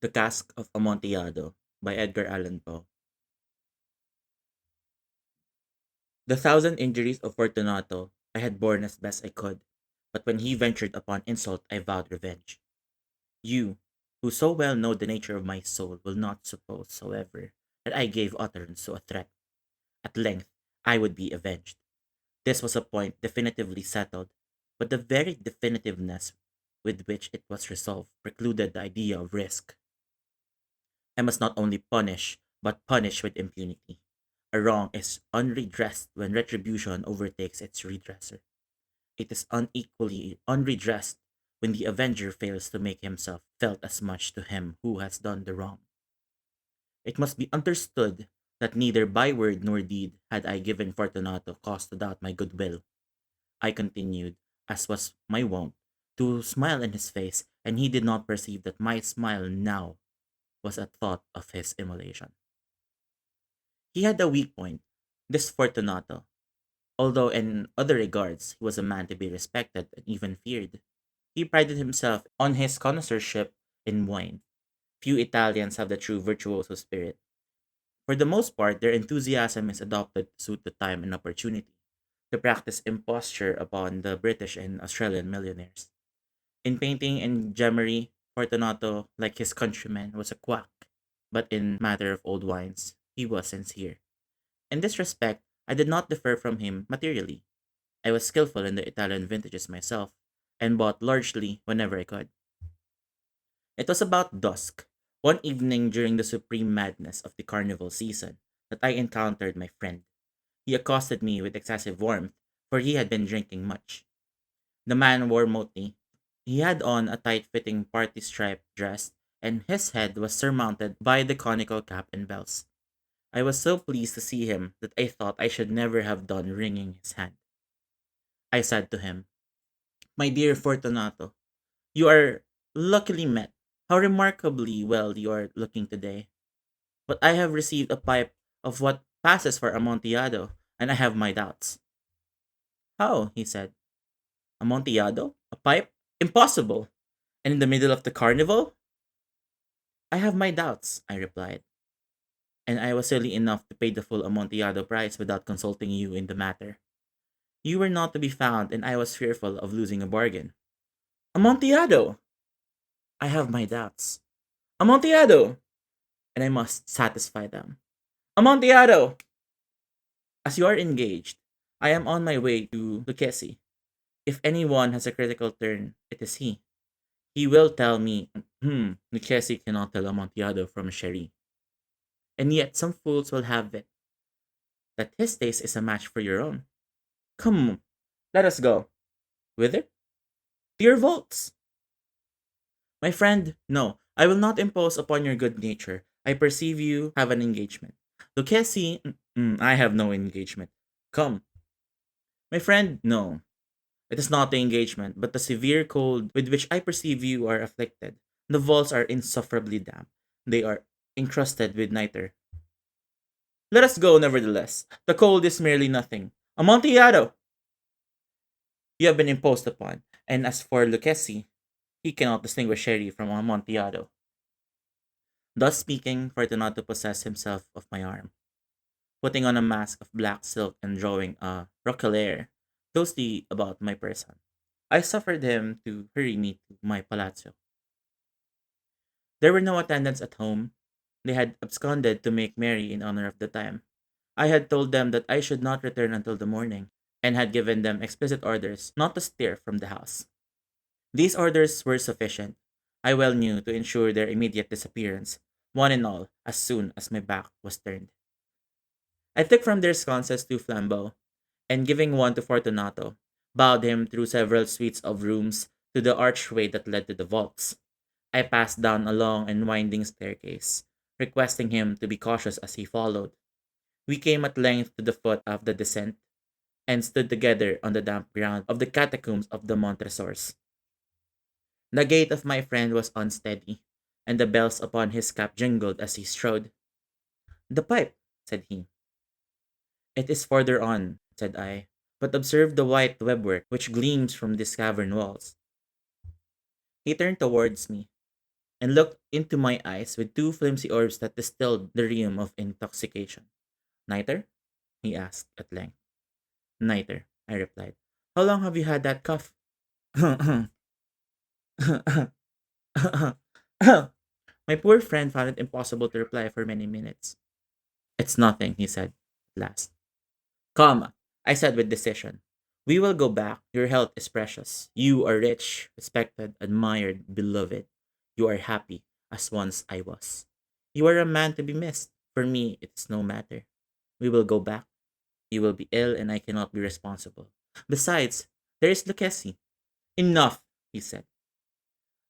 The Cask of Amontillado by Edgar Allan Poe. The thousand injuries of Fortunato I had borne as best I could, but when he ventured upon insult, I vowed revenge. You, who so well know the nature of my soul, will not suppose, however, that I gave utterance to a threat. At length, I would be avenged. This was a point definitively settled, but the very definitiveness with which it was resolved precluded the idea of risk. I must not only punish, but punish with impunity. A wrong is unredressed when retribution overtakes its redresser. It is unequally unredressed when the avenger fails to make himself felt as much to him who has done the wrong. It must be understood that neither by word nor deed had I given Fortunato cause to doubt my goodwill. I continued, as was my wont, to smile in his face, and he did not perceive that my smile now was a thought of his immolation. He had a weak point, this Fortunato, although in other regards he was a man to be respected and even feared. He prided himself on his connoisseurship in wine. Few Italians have the true virtuoso spirit. For the most part, their enthusiasm is adopted to suit the time and opportunity, to practice imposture upon the British and Australian millionaires. In painting and gemmery, Fortunato, like his countrymen, was a quack, but in matter of old wines, he was sincere. In this respect, I did not differ from him materially. I was skillful in the Italian vintages myself, and bought largely whenever I could. It was about dusk, one evening during the supreme madness of the carnival season, that I encountered my friend. He accosted me with excessive warmth, for he had been drinking much. The man wore motley. He had on a tight fitting party striped dress, and his head was surmounted by the conical cap and bells. I was so pleased to see him that I thought I should never have done wringing his hand. I said to him, "My dear Fortunato, you are luckily met. How remarkably well you are looking today. But I have received a pipe of what passes for Amontillado, and I have my doubts." "How?" he said. "Amontillado? A pipe? Impossible! And in the middle of the carnival?" "I have my doubts," I replied, "and I was silly enough to pay the full Amontillado price without consulting you in the matter. You were not to be found, and I was fearful of losing a bargain." "Amontillado!" "I have my doubts." "Amontillado!" And I must satisfy them. "Amontillado!" "As you are engaged, I am on my way to Lucchesi. If any one has a critical turn, it is he. He will tell me, Lucchesi cannot tell Amontillado from Sherry. And yet some fools will have it that his taste is a match for your own. Come, let us go." "Whither?" "To your vaults." "My friend, no, I will not impose upon your good nature. I perceive you have an engagement." "Lucchesi, I have no engagement." "Come." "My friend, no. It is not the engagement, but the severe cold with which I perceive you are afflicted. The vaults are insufferably damp. They are encrusted with nitre." "Let us go, nevertheless. The cold is merely nothing. Amontillado!" "You have been imposed upon. And as for Lucchesi, he cannot distinguish Sherry from Amontillado." Thus speaking, Fortunato possessed himself of my arm. Putting on a mask of black silk and drawing a roquelaire closely about my person, I suffered him to hurry me to my palazzo. There were no attendants at home. They had absconded to make merry in honor of the time. I had told them that I should not return until the morning, and had given them explicit orders not to stir from the house. These orders were sufficient, I well knew, to ensure their immediate disappearance, one and all, as soon as my back was turned. I took from their sconces two flambeaux, and giving one to Fortunato, bowed him through several suites of rooms to the archway that led to the vaults. I passed down a long and winding staircase, requesting him to be cautious as he followed. We came at length to the foot of the descent, and stood together on the damp ground of the catacombs of the Montresors. The gait of my friend was unsteady, and the bells upon his cap jingled as he strode. "The pipe," said he. "It is farther on," said I, "but observe the white webwork which gleams from these cavern walls." He turned towards me. and looked into my eyes with two flimsy orbs that distilled the rheum of intoxication. Neither? He asked at length. Neither, I replied. How long have you had that cough? My poor friend found it impossible to reply for many minutes. It's nothing, he said at last. Come, I said with decision. We will go back. Your health is precious. You are rich, respected, admired, beloved. You are happy, as once I was. You are a man to be missed. For me, it is no matter. We will go back. You will be ill, and I cannot be responsible. Besides, there is Lucchesi. Enough, he said.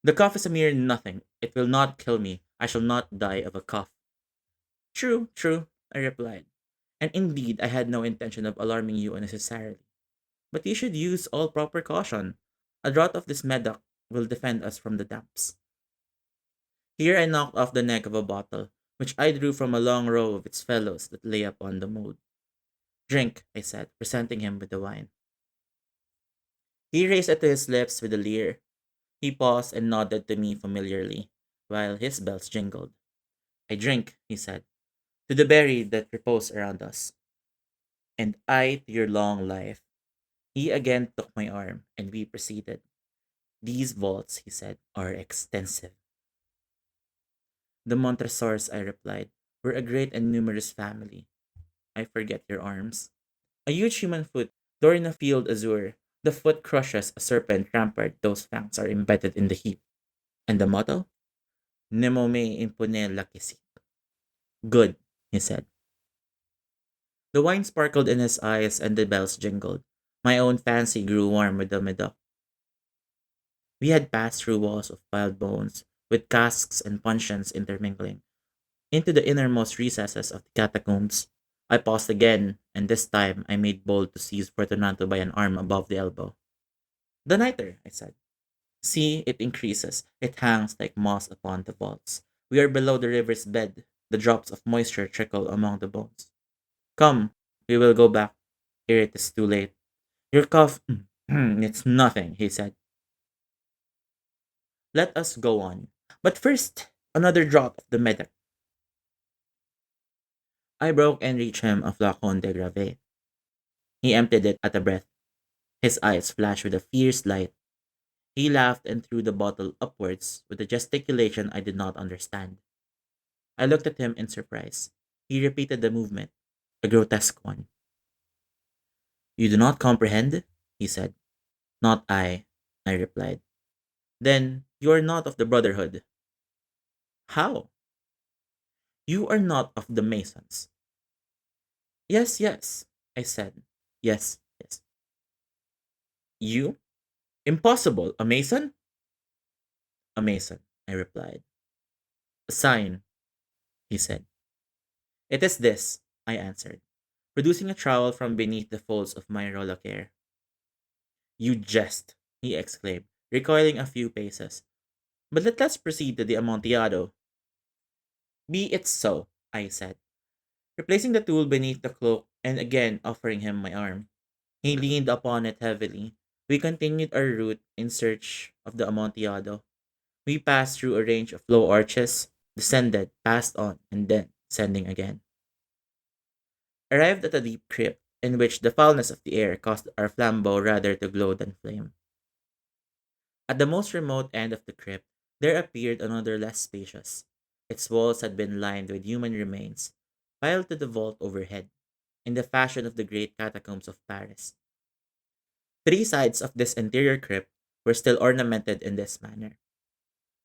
The cough is a mere nothing. It will not kill me. I shall not die of a cough. True, true, I replied. And indeed, I had no intention of alarming you unnecessarily. But you should use all proper caution. A draught of this medoc will defend us from the damps. Here I knocked off the neck of a bottle, which I drew from a long row of its fellows that lay upon the mould. Drink, I said, presenting him with the wine. He raised it to his lips with a leer. He paused and nodded to me familiarly, while his bells jingled. I drink, he said, to the berry that repose around us, and I to your long life. He again took my arm, and we proceeded. These vaults, he said, are extensive. The Montresors, I replied, were a great and numerous family. I forget your arms. A huge human foot, door in a field azure. The foot crushes a serpent rampart, those fangs are embedded in the heap. And the motto? Nemo me impone lacessit. Good, he said. The wine sparkled in his eyes and the bells jingled. My own fancy grew warm with the medoc. We had passed through walls of piled bones, with casks and puncheons intermingling, into the innermost recesses of the catacombs. I paused again, and this time I made bold to seize Fortunato by an arm above the elbow. The nitre, I said. See, it increases. It hangs like moss upon the vaults. We are below the river's bed. The drops of moisture trickle among the bones. Come, we will go back. Here it is too late. Your cough, it's nothing, he said. Let us go on. But first, another drop of the medic. I broke and reached him a flacon de grave. He emptied it at a breath. His eyes flashed with a fierce light. He laughed and threw the bottle upwards with a gesticulation I did not understand. I looked at him in surprise. He repeated the movement, a grotesque one. You do not comprehend? He said. Not I replied. Then you are not of the Brotherhood. How? You are not of the Masons. Yes, yes, I said. Yes, yes. You? Impossible. A Mason? A Mason, I replied. A sign, he said. It is this, I answered, producing a trowel from beneath the folds of my rolacare. You jest, he exclaimed, recoiling a few paces. But let us proceed to the Amontillado. Be it so, I said, replacing the tool beneath the cloak and again offering him my arm. He leaned upon it heavily. We continued our route in search of the Amontillado. We passed through a range of low arches, descended, passed on, and then descending again. Arrived at a deep crypt, in which the foulness of the air caused our flambeau rather to glow than flame. At the most remote end of the crypt, there appeared another less spacious. Its walls had been lined with human remains, piled to the vault overhead, in the fashion of the great catacombs of Paris. Three sides of this interior crypt were still ornamented in this manner.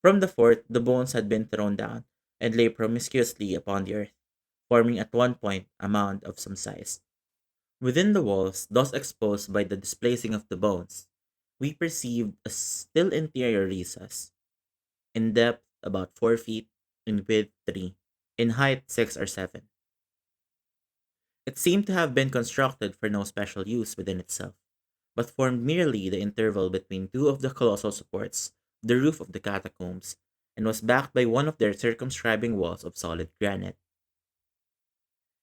From the fourth, the bones had been thrown down and lay promiscuously upon the earth, forming at one point a mound of some size. Within the walls, thus exposed by the displacing of the bones, we perceived a still interior recess, in depth about 4 feet, in width 3, in height 6 or 7. It seemed to have been constructed for no special use within itself, but formed merely the interval between two of the colossal supports, the roof of the catacombs, and was backed by one of their circumscribing walls of solid granite.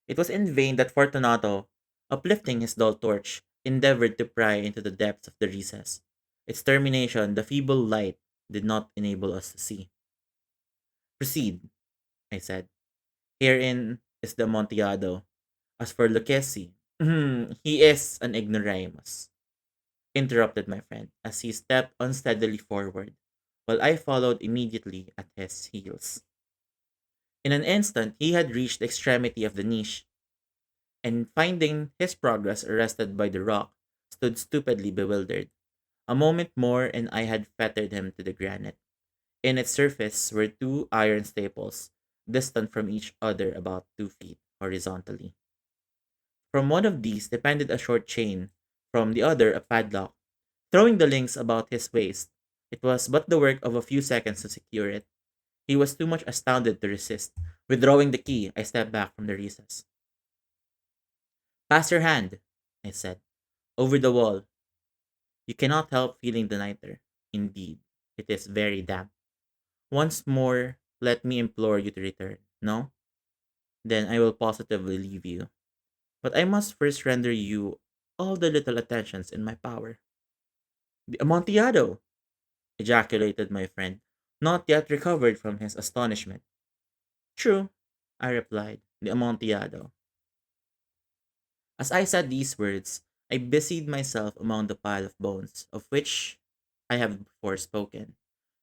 It was in vain that Fortunato, uplifting his dull torch, endeavored to pry into the depths of the recess. Its termination, the feeble light, did not enable us to see. Proceed, I said. Herein is the Amontillado. As for Lucchesi, he is an ignoramus, interrupted my friend as he stepped unsteadily forward, while I followed immediately at his heels. In an instant, he had reached the extremity of the niche, and finding his progress arrested by the rock, stood stupidly bewildered. A moment more, and I had fettered him to the granite. In its surface were two iron staples, distant from each other about 2 feet horizontally. From one of these depended a short chain, from the other a padlock. Throwing the links about his waist, it was but the work of a few seconds to secure it. He was too much astounded to resist. Withdrawing the key, I stepped back from the recess. Pass your hand, I said, over the wall. You cannot help feeling the nitre. Indeed, it is very damp. Once more, let me implore you to return. No? Then I will positively leave you. But I must first render you all the little attentions in my power. The Amontillado! Ejaculated my friend, not yet recovered from his astonishment. True, I replied, the Amontillado. As I said these words, I busied myself among the pile of bones, of which I have before spoken.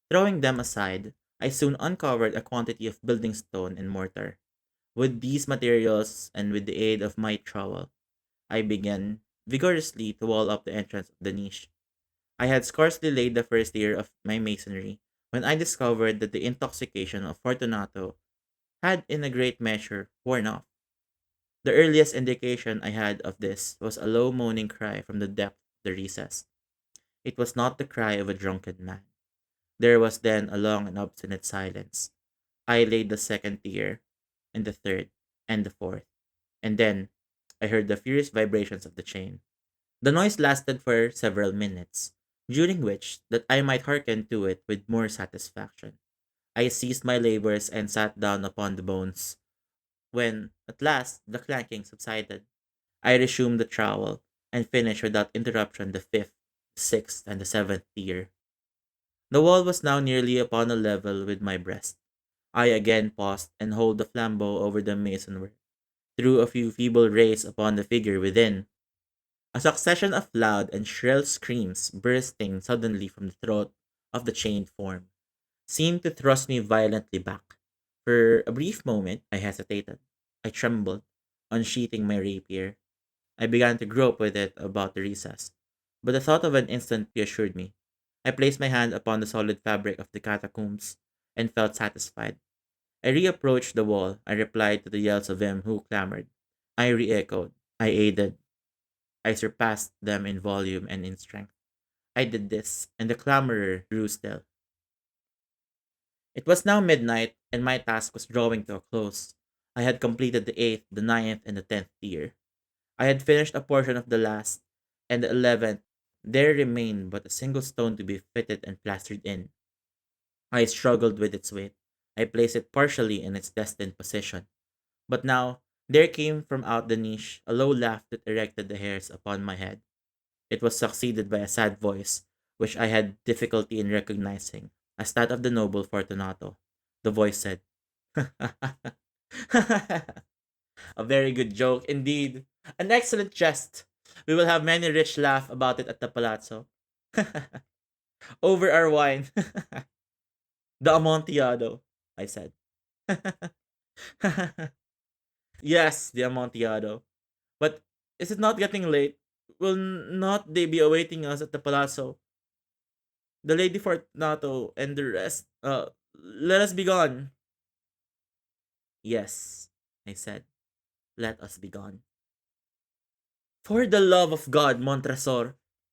Throwing them aside, I soon uncovered a quantity of building stone and mortar. With these materials and with the aid of my trowel, I began vigorously to wall up the entrance of the niche. I had scarcely laid the first layer of my masonry when I discovered that the intoxication of Fortunato had in a great measure worn off. The earliest indication I had of this was a low moaning cry from the depth of the recess. It was not the cry of a drunken man. There was then a long and obstinate silence. I laid the second tier, and the third, and the fourth, and then I heard the furious vibrations of the chain. The noise lasted for several minutes, during which, that I might hearken to it with more satisfaction, I ceased my labors and sat down upon the bones. When, at last, the clanking subsided, I resumed the trowel, and finished without interruption the fifth, sixth, and the seventh tier. The wall was now nearly upon a level with my breast. I again paused and held the flambeau over the masonwork, threw a few feeble rays upon the figure within. A succession of loud and shrill screams bursting suddenly from the throat of the chained form seemed to thrust me violently back. For a brief moment I hesitated. I trembled, unsheathing my rapier. I began to grope with it about the recess, but the thought of an instant reassured me. I placed my hand upon the solid fabric of the catacombs and felt satisfied. I reapproached the wall. I replied to the yells of him who clamored. I re echoed. I aided. I surpassed them in volume and in strength. I did this, and the clamorer grew still. It was now midnight, and my task was drawing to a close. I had completed the eighth, the ninth, and the 10th tier. I had finished a portion of the last, and the 11th. There remained but a single stone to be fitted and plastered in. I struggled with its weight. I placed it partially in its destined position. But now, there came from out the niche a low laugh that erected the hairs upon my head. It was succeeded by a sad voice, which I had difficulty in recognizing as that of the noble Fortunato. The voice said, a very good joke indeed. An excellent jest. We will have many rich laugh about it at the palazzo. Over our wine. The Amontillado, I said. Yes, the Amontillado. But is it not getting late? Will not they be awaiting us at the palazzo? The Lady Fortunato and the rest. Let us be gone. Yes, I said. Let us be gone. For the love of God, Montresor,